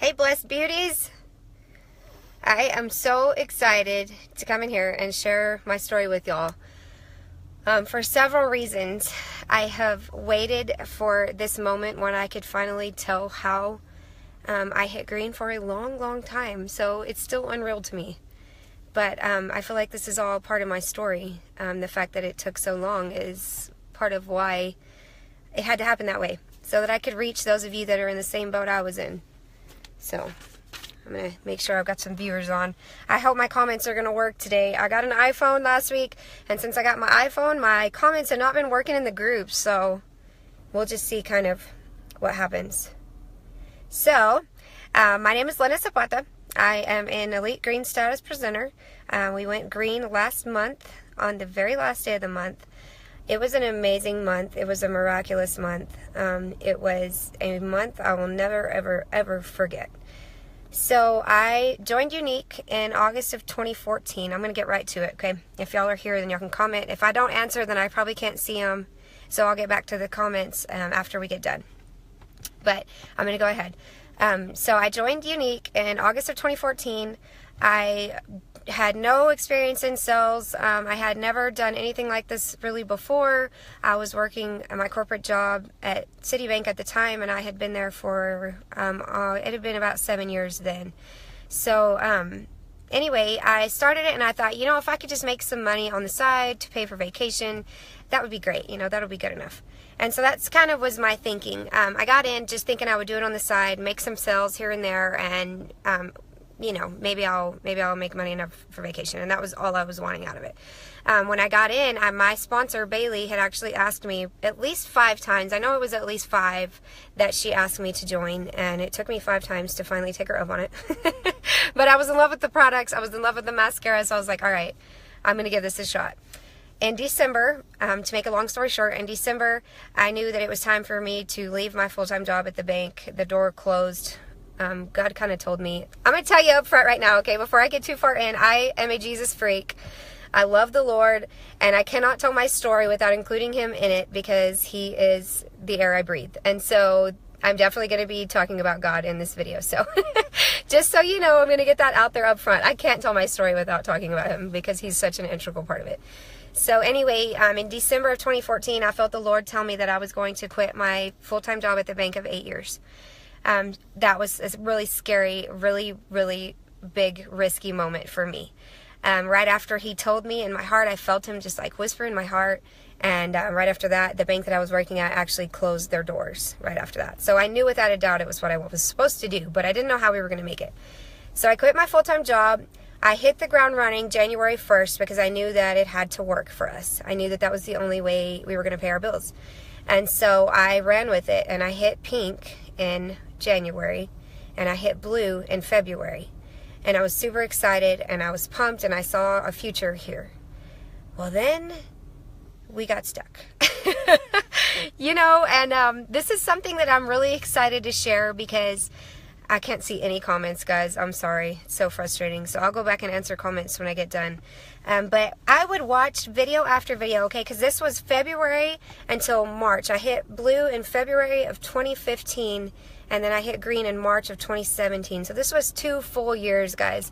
Hey, blessed beauties. I am so excited to come in here and share my story with y'all. For several reasons. I have waited for this moment when I could finally tell how I hit green for a long time. So it's still unreal to me. But I feel like this is all part of my story. The fact that it took so long is part of why it had to happen that way. So that I could reach those of you that are in the same boat I was in. So I'm going to make sure I've got some viewers on. I hope my comments are going to work today. I got an iPhone last week, and since I got my iPhone, my comments have not been working in the group, so we'll just see kind of what happens. So, my name is Lena Zapata. I am an Elite Green Status presenter. We went green last month, on the very last day of the month. It was an amazing month. It was a miraculous month. It was a month I will never, ever forget. So I joined Younique in August of 2014. I'm going to get right to it, okay? If y'all are here, then y'all can comment. If I don't answer, then I probably can't see them. So I'll get back to the comments after we get done. But I'm going to go ahead. So I joined Younique in August of 2014. I had no experience in sales. I had never done anything like this really before. I was working at my corporate job at Citibank at the time, and I had been there for, it had been about 7 years then. So, anyway, I started it, and I thought, if I could just make some money on the side to pay for vacation, that would be great. That'll be good enough. And so that's kind of was my thinking. I got in just thinking I would do it on the side, make some sales here and there, and maybe I'll make money enough for vacation. And that was all I was wanting out of it. When I got in, my sponsor, Bailey, had actually asked me at least 5 times. I know it was at least 5 that she asked me to join. And it took me 5 times to finally take her up on it. But I was in love with the products. I was in love with the mascara. So I was like, all right, I'm going to give this a shot. In December, to make a long story short, in December, I knew that it was time for me to leave my full-time job at the bank. The door closed. God kind of told me, I'm going to tell you up front right now, okay, before I get too far in, I am a Jesus freak. I love the Lord, and I cannot tell my story without including him in it because he is the air I breathe. And so I'm definitely going to be talking about God in this video. So just so you know, I'm going to get that out there up front. I can't tell my story without talking about him because he's such an integral part of it. So anyway, in December of 2014, I felt the Lord tell me that I was going to quit my full-time job at the bank of 8 years. That was a really scary, really big, risky moment for me. Right after he told me in my heart, I felt him just like whisper in my heart. And right after that, the bank that I was working at actually closed their doors right after that. So I knew without a doubt it was what I was supposed to do, but I didn't know how we were going to make it. So I quit my full-time job. I hit the ground running January 1st because I knew that it had to work for us. I knew that that was the only way we were going to pay our bills. And so I ran with it, and I hit pink in January, and I hit blue in February. And I was super excited, and I was pumped, and I saw a future here. Well, then we got stuck. And this is something that I'm really excited to share because I can't see any comments, guys. I'm sorry. It's so frustrating. So I'll go back and answer comments when I get done. But I would watch video after video, okay? Because this was February until March. I hit blue in February of 2015, and then I hit green in March of 2017. So this was 2 full years, guys.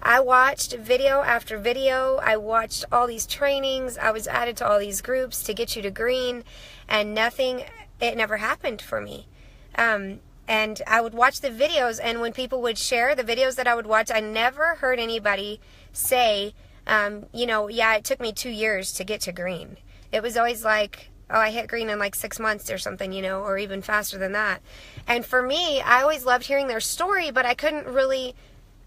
I watched video after video. I watched all these trainings. I was added to all these groups to get you to green, and it never happened for me. And I would watch the videos, and when people would share the videos that I would watch, I never heard anybody say, yeah, it took me 2 years to get to green. It was always like, oh, I hit green in like 6 months or something, or even faster than that. And for me, I always loved hearing their story, but I couldn't really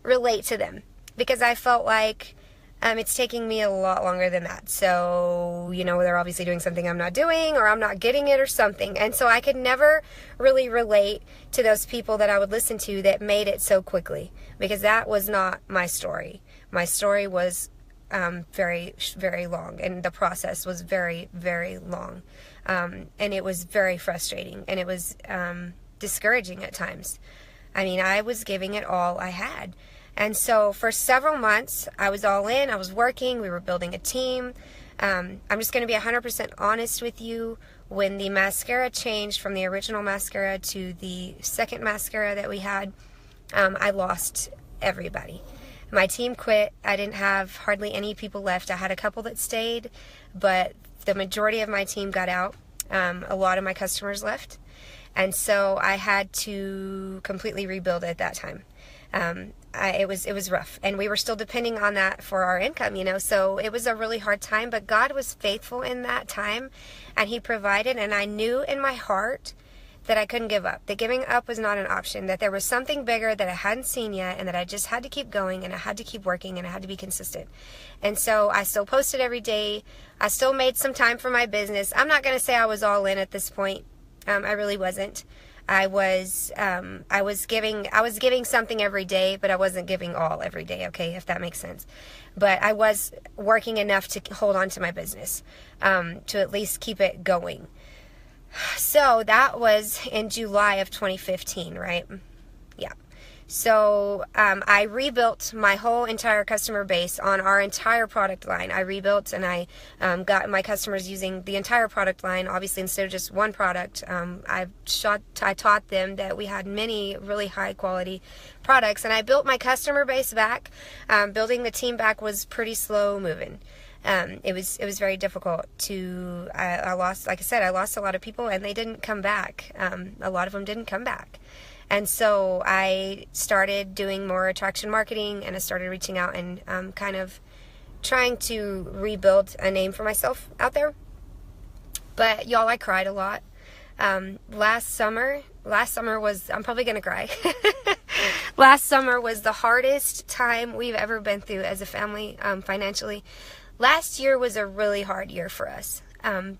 relate to them because I felt like it's taking me a lot longer than that. So, they're obviously doing something I'm not doing, or I'm not getting it or something. And so I could never really relate to those people that I would listen to that made it so quickly, because that was not my story. My story was very, very long, and the process was very, very long. And it was very frustrating, and it was discouraging at times. I mean, I was giving it all I had. And so for several months, I was all in. I was working. We were building a team. I'm just going to be 100% honest with you. When the mascara changed from the original mascara to the second mascara that we had, I lost everybody. My team quit. I didn't have hardly any people left. I had a couple that stayed, but the majority of my team got out. A lot of my customers left. And so I had to completely rebuild at that time. It was rough, and we were still depending on that for our income, so it was a really hard time, but God was faithful in that time, and He provided, and I knew in my heart that I couldn't give up, that giving up was not an option, that there was something bigger that I hadn't seen yet, and that I just had to keep going, and I had to keep working, and I had to be consistent. And so I still posted every day. I still made some time for my business. I'm not going to say I was all in at this point. I really wasn't. I was giving something every day, but I wasn't giving all every day, okay, if that makes sense. But I was working enough to hold on to my business, to at least keep it going. So that was in July of 2015, right? Yeah. So I rebuilt my whole entire customer base on our entire product line. I rebuilt, and I got my customers using the entire product line, obviously, instead of just one product. I taught them that we had many really high quality products, and I built my customer base back. Building the team back was pretty slow moving. It was very difficult to, I lost, like I said, I lost a lot of people, and they didn't come back. A lot of them didn't come back. And so I started doing more attraction marketing, and I started reaching out and kind of trying to rebuild a name for myself out there. But y'all, I cried a lot. Last summer was, I'm probably going to cry. Last summer was the hardest time we've ever been through as a family, financially. Last year was a really hard year for us.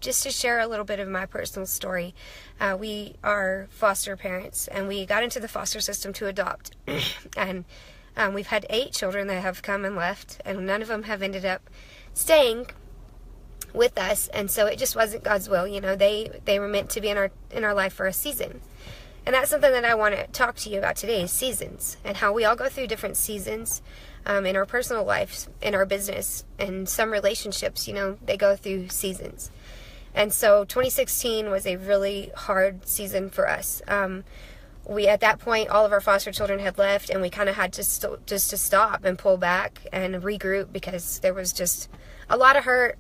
Just to share a little bit of my personal story, we are foster parents, and we got into the foster system to adopt. And we've had 8 children that have come and left, and none of them have ended up staying with us. And so it just wasn't God's will. They were meant to be in our life for a season. And that's something that I want to talk to you about today, is seasons, and how we all go through different seasons in our personal lives, in our business, and some relationships, they go through seasons. And so 2016 was a really hard season for us. We, at that point, all of our foster children had left, and we kind of had to just to stop and pull back and regroup, because there was just a lot of hurt,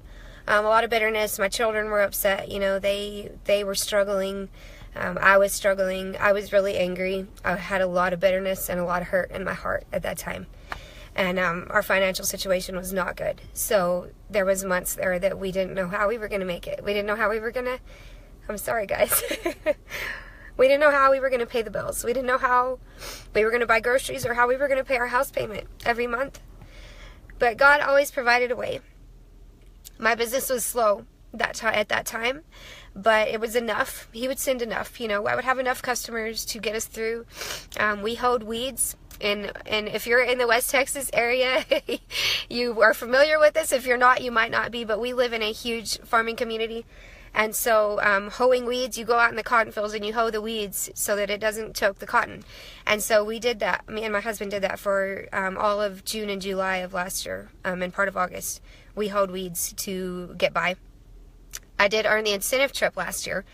a lot of bitterness. My children were upset. They were struggling. I was struggling. I was really angry. I had a lot of bitterness and a lot of hurt in my heart at that time. And our financial situation was not good. So there was months there that we didn't know how we were going to make it. We didn't know how we were going to, I'm sorry guys. We didn't know how we were going to pay the bills. We didn't know how we were going to buy groceries, or how we were going to pay our house payment every month. But God always provided a way. My business was slow at that time, but it was enough. He would send enough. I would have enough customers to get us through. We hoed weeds. And if you're in the West Texas area, you are familiar with this. If you're not, you might not be, but we live in a huge farming community. And so hoeing weeds, you go out in the cotton fields and you hoe the weeds so that it doesn't choke the cotton. And so we did that. Me and my husband did that for all of June and July of last year, and part of August. We hoed weeds to get by. I did earn the incentive trip last year.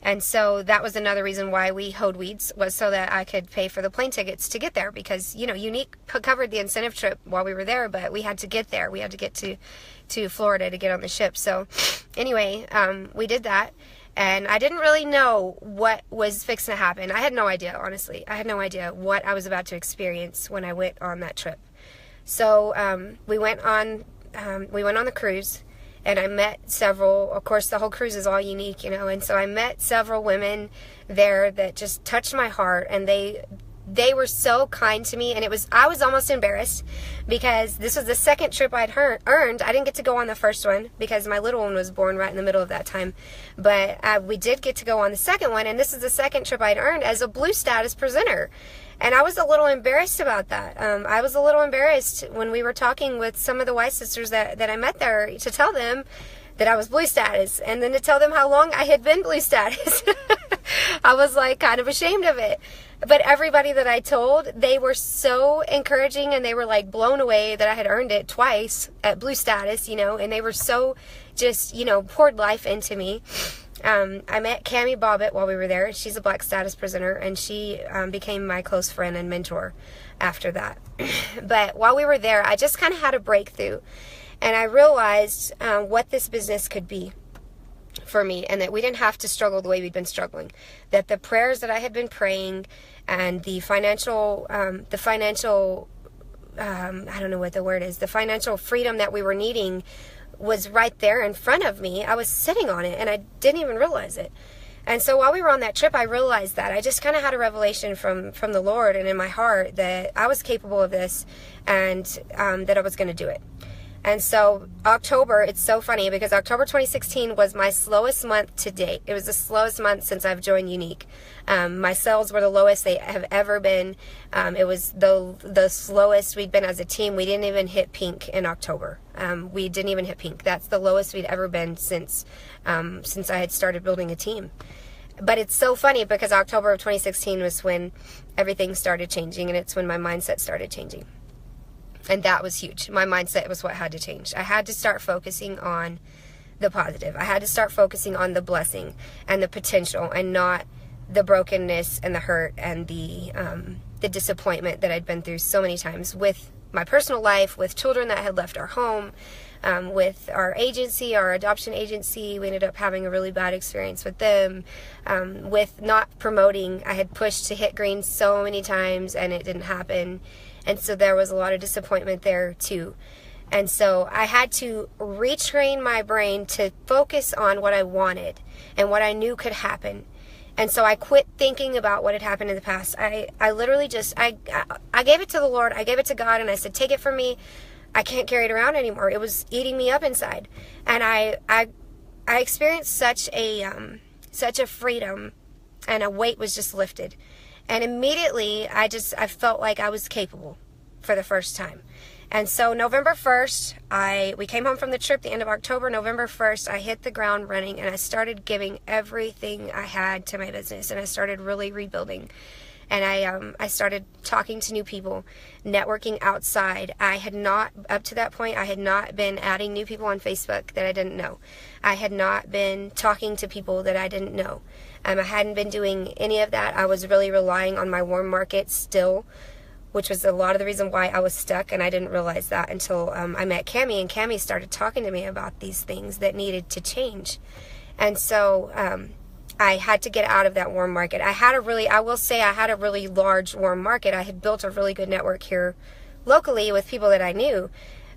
And so that was another reason why we hoed weeds, was so that I could pay for the plane tickets to get there, because, Younique covered the incentive trip while we were there, but we had to get there. We had to get to Florida to get on the ship. So anyway, we did that, and I didn't really know what was fixing to happen. I had no idea, honestly. I had no idea what I was about to experience when I went on that trip. So we went on the cruise. And I met several, of course the whole cruise is all Younique, and so I met several women there that just touched my heart, and they were so kind to me, and I was almost embarrassed, because this was the second trip I'd earned. I didn't get to go on the first one because my little one was born right in the middle of that time, but we did get to go on the second one, and this is the second trip I'd earned as a Blue status presenter. And I was a little embarrassed about that. I was a little embarrassed when we were talking with some of the White sisters that I met there, to tell them that I was Blue status, and then to tell them how long I had been Blue status. I was like kind of ashamed of it. But everybody that I told, they were so encouraging, and they were like blown away that I had earned it twice at Blue status, and they were so just, poured life into me. I met Cammie Bobbitt while we were there. She's a Black status presenter, and she became my close friend and mentor after that. But while we were there, I just kind of had a breakthrough, and I realized what this business could be for me, and that we didn't have to struggle the way we'd been struggling. That the prayers that I had been praying and the financial I don't know what the word is, the financial freedom that we were needing was right there in front of me. I was sitting on it and I didn't even realize it. And so while we were on that trip, I realized that. I just kind of had a revelation from the Lord and in my heart that I was capable of this, and that I was going to do it. And so October, it's so funny because October 2016 was my slowest month to date. It was the slowest month since I've joined Younique. My sales were the lowest they have ever been. It was the slowest we'd been as a team. We didn't even hit pink in October. We didn't even hit pink. That's the lowest we'd ever been since I had started building a team. But it's so funny because October of 2016 was when everything started changing, and it's when my mindset started changing. And that was huge. My mindset was what had to change. I had to start focusing on the positive. I had to start focusing on the blessing and the potential, and not the brokenness and the hurt and the disappointment that I'd been through so many times with my personal life, with children that had left our home, with our agency, our adoption agency. We ended up having a really bad experience with them, with not promoting. I had pushed to hit green so many times and it didn't happen. And so there was a lot of disappointment there too. And so I had to retrain my brain to focus on what I wanted and what I knew could happen. And so I quit thinking about what had happened in the past. I literally just, I gave it to the Lord. I gave it to God, and I said, take it from me. I can't carry it around anymore. It was eating me up inside. And I experienced such a freedom, and a weight was just lifted. And immediately I felt like I was capable for the first time. And so November 1st, we came home from the trip the end of October. November 1st, I hit the ground running, and I started giving everything I had to my business, and I started really rebuilding. And I started talking to new people, networking outside. I had not, up to that point, I had not been adding new people on Facebook that I didn't know. I had not been talking to people that I didn't know. I hadn't been doing any of that. I was really relying on my warm market still, which was a lot of the reason why I was stuck, and I didn't realize that until I met Cammie, and Cammie started talking to me about these things that needed to change. And so I had to get out of that warm market. I will say I had a really large warm market. I had built a really good network here locally with people that I knew,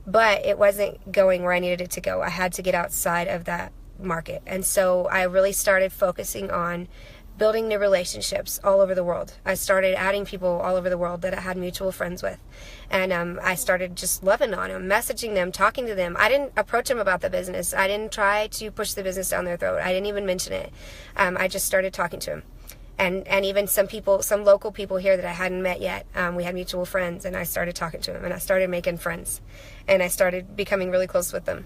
but it wasn't going where I needed it to go. I had to get outside of that market. And so I really started focusing on building new relationships all over the world. I started adding people all over the world that I had mutual friends with. And I started just loving on them, messaging them, talking to them. I didn't approach them about the business. I didn't try to push the business down their throat. I didn't even mention it. I just started talking to them. And even some local people here that I hadn't met yet, we had mutual friends, and I started talking to them, and I started making friends, and I started becoming really close with them.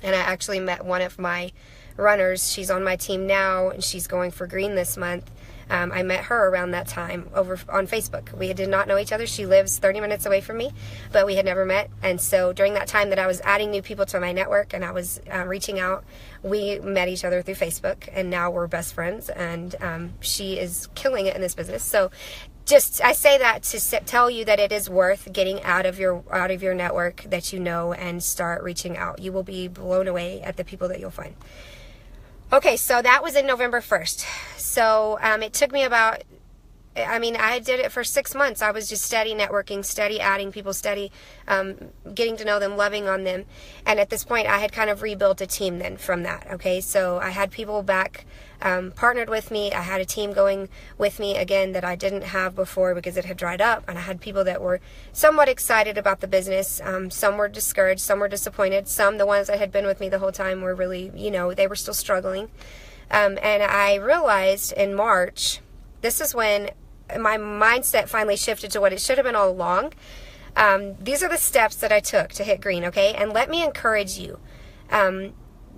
And I actually met one of my runners. She's on my team now, and she's going for green this month. I met her around that time over on Facebook. We did not know each other. She lives 30 minutes away from me, but we had never met. And so during that time that I was adding new people to my network and I was reaching out, we met each other through Facebook, and now we're best friends, and she is killing it in this business. So I say that to tell you that it is worth getting out of your network that you know and start reaching out. You will be blown away at the people that you'll find. Okay, so that was in November 1st. So it took me I did it for 6 months. I was just steady networking, steady adding people, steady getting to know them, loving on them. And at this point, I had kind of rebuilt a team then from that, okay? So I had people back partnered with me. I had a team going with me again that I didn't have before because it had dried up. And I had people that were somewhat excited about the business. Some were discouraged, some were disappointed. Some, the ones that had been with me the whole time, were really, they were still struggling. And I realized in March, this is when my mindset finally shifted to what it should have been all along. These are the steps that I took to hit green, okay? And let me encourage you.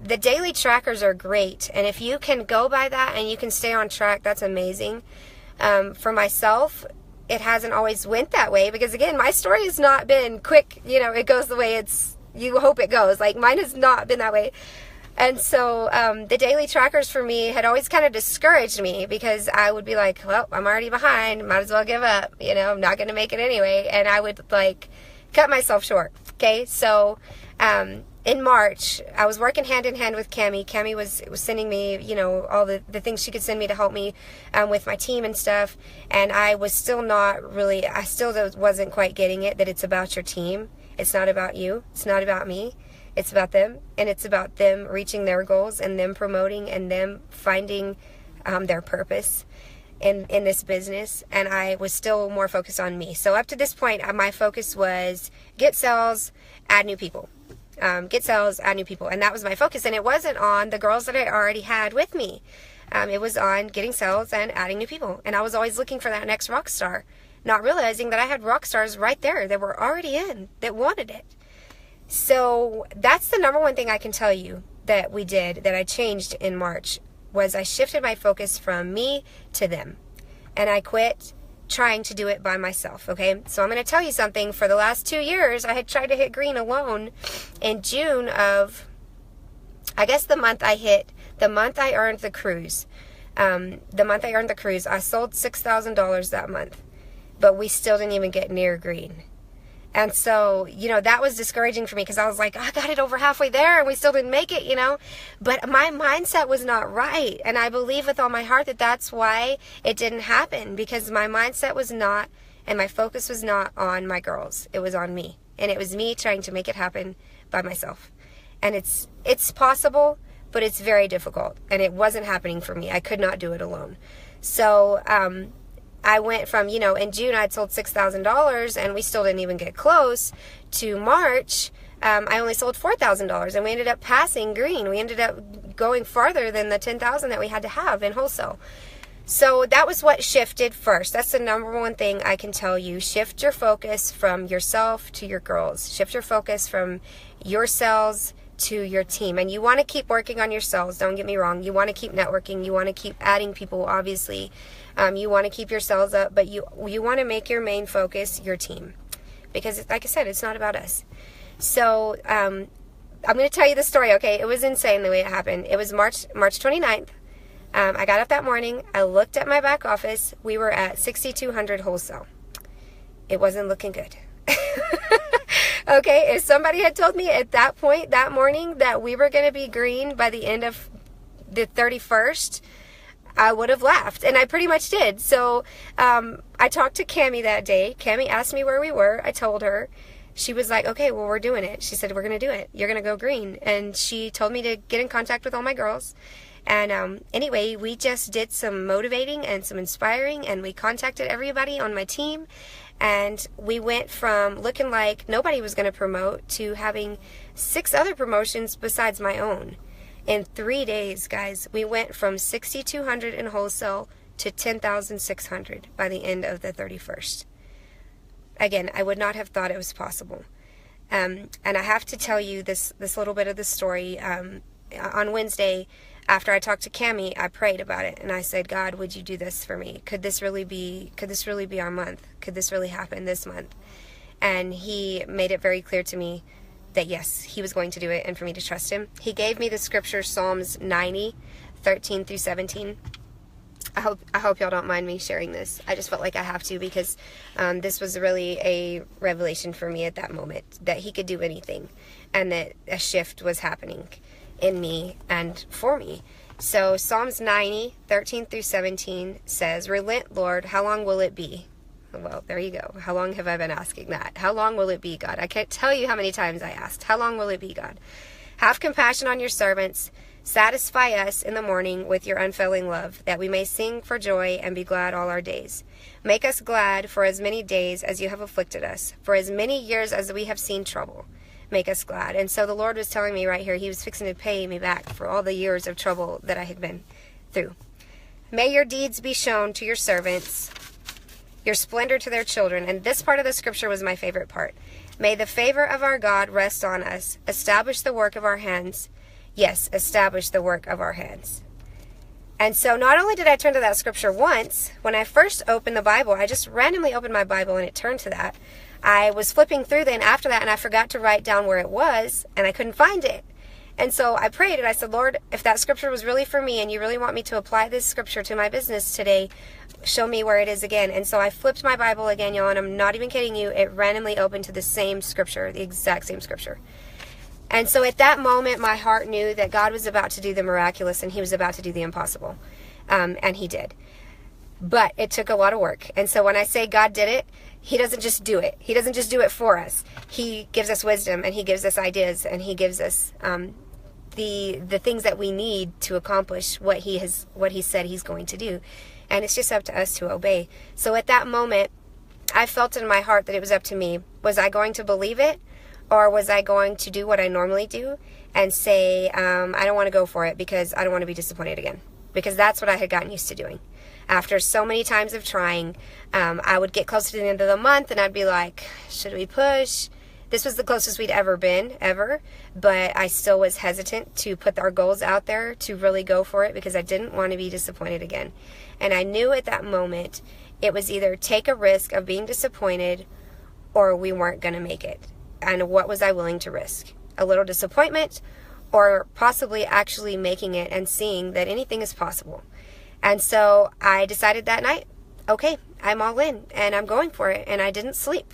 The daily trackers are great, and if you can go by that and you can stay on track, that's amazing. For myself, it hasn't always went that way because, again, my story has not been quick. It goes the way you hope it goes. Like, mine has not been that way. And so the daily trackers for me had always kind of discouraged me, because I would be like, well, I'm already behind, might as well give up, I'm not going to make it anyway. And I would like cut myself short. Okay, so in March, I was working hand in hand with Cammie. Cammie was sending me, all the things she could send me to help me with my team and stuff. And I was still I still wasn't quite getting it, that it's about your team. It's not about you. It's not about me. It's about them, and it's about them reaching their goals and them promoting and them finding their purpose in this business. And I was still more focused on me. So up to this point, my focus was get sales, add new people. Get sales, add new people. And that was my focus. And it wasn't on the girls that I already had with me. It was on getting sales and adding new people. And I was always looking for that next rock star, not realizing that I had rock stars right there that were already in, that wanted it. So that's the number one thing I can tell you that we did, that I changed in March, was I shifted my focus from me to them. And I quit trying to do it by myself, okay? So I'm going to tell you something. For the last 2 years, I had tried to hit green alone. In June of, I guess the month I earned the cruise. I sold $6,000 that month. But we still didn't even get near green. And so, that was discouraging for me, because I was like, I got it over halfway there and we still didn't make it, But my mindset was not right. And I believe with all my heart that that's why it didn't happen, because my mindset was not, and my focus was not on my girls. It was on me. And it was me trying to make it happen by myself. And it's possible, but it's very difficult. And it wasn't happening for me. I could not do it alone. So, I went from, in June I'd sold $6,000 and we still didn't even get close, to March, I only sold $4,000 and we ended up passing green. We ended up going farther than the $10,000 that we had to have in wholesale. So that was what shifted first. That's the number one thing I can tell you. Shift your focus from yourself to your girls. Shift your focus from your sales to your team. And you want to keep working on your sales, don't get me wrong. You want to keep networking. You want to keep adding people, obviously. You want to keep your sales up, but you want to make your main focus your team, because like I said, it's not about us. So I'm going to tell you the story, okay? It was insane the way it happened. It was March 29th. I got up that morning. I looked at my back office. We were at 6,200 wholesale. It wasn't looking good. Okay, if somebody had told me at that point, that morning, that we were going to be green by the end of the 31st, I would have laughed, and I pretty much did. So I talked to Cammie that day. Cammie asked me where we were. I told her. She was like, okay, well, we're doing it. She said, we're going to do it. You're going to go green. And she told me to get in contact with all my girls. And anyway, we just did some motivating and some inspiring, and we contacted everybody on my team. And we went from looking like nobody was going to promote to having 6 other promotions besides my own. In 3 days, guys, we went from 6,200 in wholesale to 10,600 by the end of the 31st. Again, I would not have thought it was possible. And I have to tell you this little bit of the story. On Wednesday, after I talked to Cammie, I prayed about it, and I said, God, would you do this for me? Could this really be our month? Could this really happen this month? And he made it very clear to me that yes, he was going to do it, and for me to trust him. He gave me the scripture, Psalms 90, 13 through 17. I hope y'all don't mind me sharing this. I just felt like I have to, because this was really a revelation for me at that moment, that he could do anything, and that a shift was happening in me and for me. So Psalms 90, 13 through 17 says, relent, Lord, how long will it be? Well, there you go. How long have I been asking that? How long will it be, God? I can't tell you how many times I asked. How long will it be, God? Have compassion on your servants. Satisfy us in the morning with your unfailing love, that we may sing for joy and be glad all our days. Make us glad for as many days as you have afflicted us, for as many years as we have seen trouble. Make us glad. And so the Lord was telling me right here, he was fixing to pay me back for all the years of trouble that I had been through. May your deeds be shown to your servants, your splendor to their children. And this part of the scripture was my favorite part. May the favor of our God rest on us. Establish the work of our hands. Yes, establish the work of our hands. And so not only did I turn to that scripture once, when I first opened the Bible, I just randomly opened my Bible and it turned to that. I was flipping through then after that, and I forgot to write down where it was, and I couldn't find it. And so I prayed and I said, Lord, if that scripture was really for me and you really want me to apply this scripture to my business today, show me where it is again. And so I flipped my Bible again, y'all, and I'm not even kidding you. It randomly opened to the same scripture, the exact same scripture. And so at that moment, my heart knew that God was about to do the miraculous and he was about to do the impossible. And he did. But it took a lot of work. And so when I say God did it, he doesn't just do it. He doesn't just do it for us. He gives us wisdom and he gives us ideas and he gives us the things that we need to accomplish what he said he's going to do. And it's just up to us to obey. So at that moment, I felt in my heart that it was up to me. Was I going to believe it? Or was I going to do what I normally do and say, I don't want to go for it because I don't want to be disappointed again? Because that's what I had gotten used to doing. After so many times of trying, I would get close to the end of the month and I'd be like, should we push? This was the closest we'd ever been, ever. But I still was hesitant to put our goals out there to really go for it because I didn't want to be disappointed again. And I knew at that moment it was either take a risk of being disappointed or we weren't going to make it. And what was I willing to risk? A little disappointment or possibly actually making it and seeing that anything is possible. And so I decided that night, okay, I'm all in and I'm going for it. And I didn't sleep.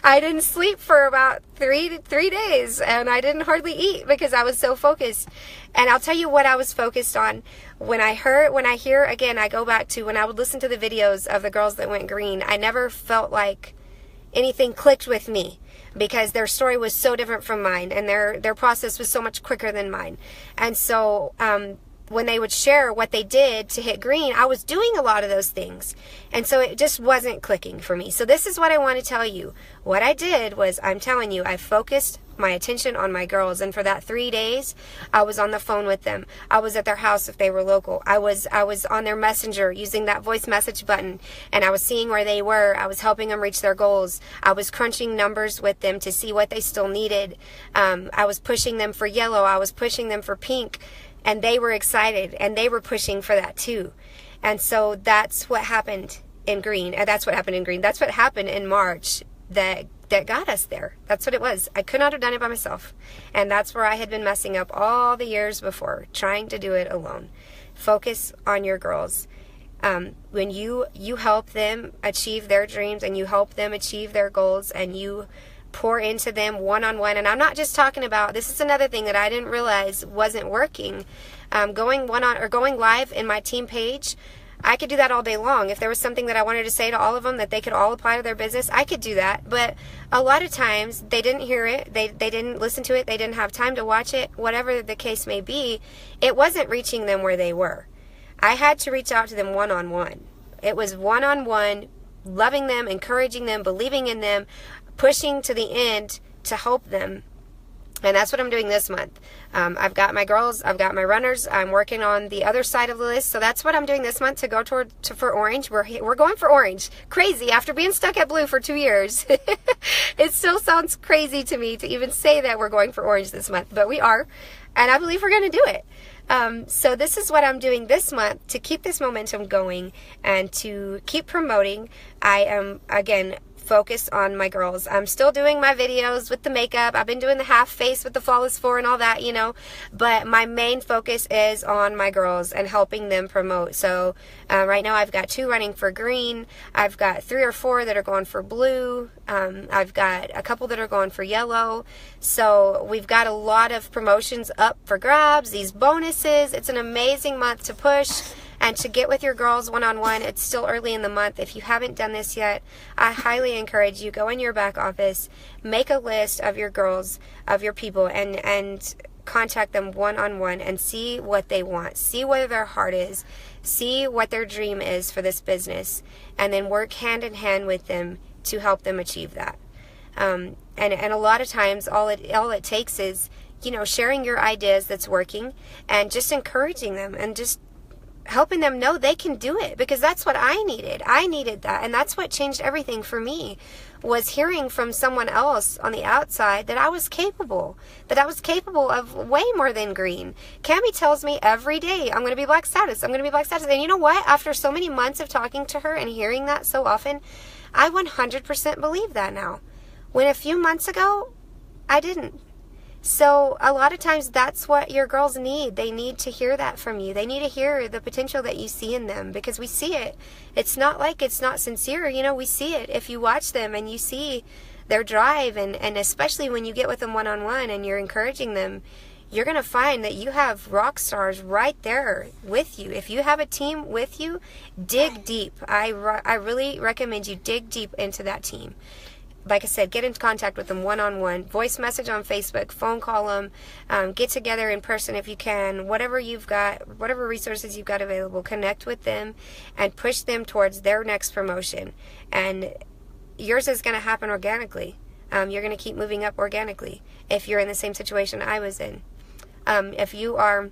I didn't sleep for about three days and I didn't hardly eat because I was so focused. And I'll tell you what I was focused on. When I hear, again, I go back to when I would listen to the videos of the girls that went green, I never felt like anything clicked with me because their story was so different from mine and their process was so much quicker than mine. And so, when they would share what they did to hit green, I was doing a lot of those things. And so it just wasn't clicking for me. So this is what I want to tell you. What I did was, I'm telling you, I focused my attention on my girls. And for that 3 days, I was on the phone with them. I was at their house if they were local. I was on their messenger using that voice message button. And I was seeing where they were. I was helping them reach their goals. I was crunching numbers with them to see what they still needed. I was pushing them for yellow. I was pushing them for pink. And they were excited, and they were pushing for that too. And so that's what happened in green. And that's what happened in green. That's what happened in March that got us there. That's what it was. I could not have done it by myself. And that's where I had been messing up all the years before, trying to do it alone. Focus on your girls. When you help them achieve their dreams and you help them achieve their goals and you pour into them one-on-one. And I'm not just talking about, this is another thing that I didn't realize wasn't working. Going live in my team page, I could do that all day long. If there was something that I wanted to say to all of them that they could all apply to their business, I could do that. But a lot of times they didn't hear it. They didn't listen to it. They didn't have time to watch it. Whatever the case may be, it wasn't reaching them where they were. I had to reach out to them one-on-one. It was one-on-one, loving them, encouraging them, believing in them, pushing to the end to help them. And that's what I'm doing this month. I've got my girls, I've got my runners, I'm working on the other side of the list. So that's what I'm doing this month to go for orange. We're going for orange. Crazy. After being stuck at blue for 2 years. It still sounds crazy to me to even say that we're going for orange this month, but we are. And I believe we're going to do it. So this is what I'm doing this month to keep this momentum going and to keep promoting. I am, again, focused on my girls. I'm still doing my videos with the makeup. I've been doing the half face with the Flawless 4 and all that, but my main focus is on my girls and helping them promote. So right now I've got 2 running for green. I've got 3 or 4 that are going for blue. I've got a couple that are going for yellow. So we've got a lot of promotions up for grabs, these bonuses. It's an amazing month to push and to get with your girls one-on-one. It's still early in the month. If you haven't done this yet, I highly encourage you, go in your back office, make a list of your girls, of your people, and contact them one-on-one and see what they want. See where their heart is. See what their dream is for this business. And then work hand in hand with them to help them achieve that. And a lot of times, all it takes is, sharing your ideas that's working and just encouraging them and just helping them know they can do it, because that's what I needed. I needed that, and that's what changed everything for me, was hearing from someone else on the outside that I was capable of way more than green. Cami tells me every day, I'm going to be black status, I'm going to be black status. And you know what? After so many months of talking to her and hearing that so often, I 100% believe that now. When a few months ago, I didn't. So a lot of times that's what your girls need. They need to hear that from you. They need to hear the potential that you see in them, because we see it. It's not like it's not sincere. You know, we see it. If you watch them and you see their drive, and especially when you get with them one-on-one and you're encouraging them, you're going to find that you have rock stars right there with you. If you have a team with you, dig deep. I really recommend you dig deep into that team. Like I said, get in contact with them one-on-one, voice message on Facebook, phone call them, get together in person if you can, whatever you've got, whatever resources you've got available, connect with them and push them towards their next promotion. And yours is going to happen organically. You're going to keep moving up organically if you're in the same situation I was in. If you are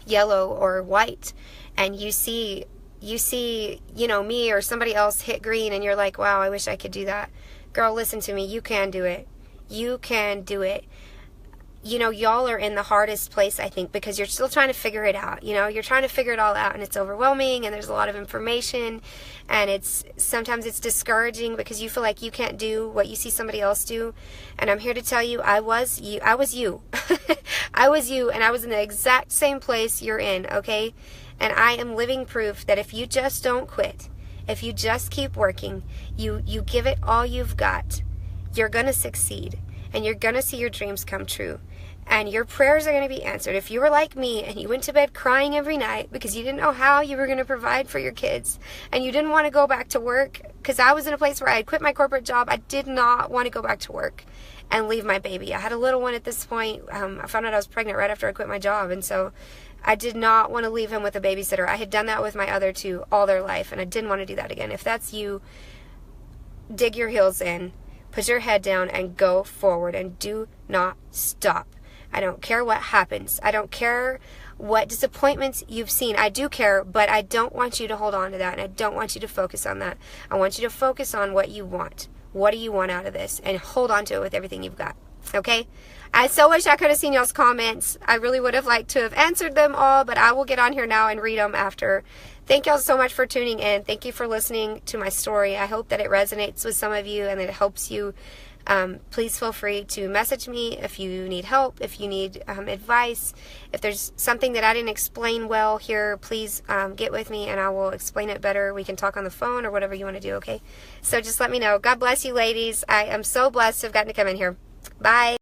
yellow or white and you see, you know, me or somebody else hit green and you're like, wow, I wish I could do that. Girl, listen to me. You can do it. You can do it. You know, y'all are in the hardest place, I think, because you're still trying to figure it out. You know, you're trying to figure it all out, and it's overwhelming, and there's a lot of information, and sometimes it's discouraging because you feel like you can't do what you see somebody else do. And I'm here to tell you, I was you. I was you. I was you, and I was in the exact same place you're in, okay? And I am living proof that if you just don't quit, if you just keep working, you give it all you've got, you're going to succeed, and you're going to see your dreams come true, and your prayers are going to be answered. If you were like me and you went to bed crying every night because you didn't know how you were going to provide for your kids, and you didn't want to go back to work, because I was in a place where I had quit my corporate job. I did not want to go back to work and leave my baby. I had a little one at this point. I found out I was pregnant right after I quit my job, and so I did not want to leave him with a babysitter. I had done that with my other two all their life, and I didn't want to do that again. If that's you, dig your heels in, put your head down, and go forward, and do not stop. I don't care what happens. I don't care what disappointments you've seen. I do care, but I don't want you to hold on to that, and I don't want you to focus on that. I want you to focus on what you want. What do you want out of this? And hold on to it with everything you've got. Okay? I so wish I could have seen y'all's comments. I really would have liked to have answered them all, but I will get on here now and read them after. Thank y'all so much for tuning in. Thank you for listening to my story. I hope that it resonates with some of you and that it helps you. Please feel free to message me if you need help, if you need advice. If there's something that I didn't explain well here, please get with me and I will explain it better. We can talk on the phone or whatever you want to do, okay? So just let me know. God bless you, ladies. I am so blessed to have gotten to come in here. Bye.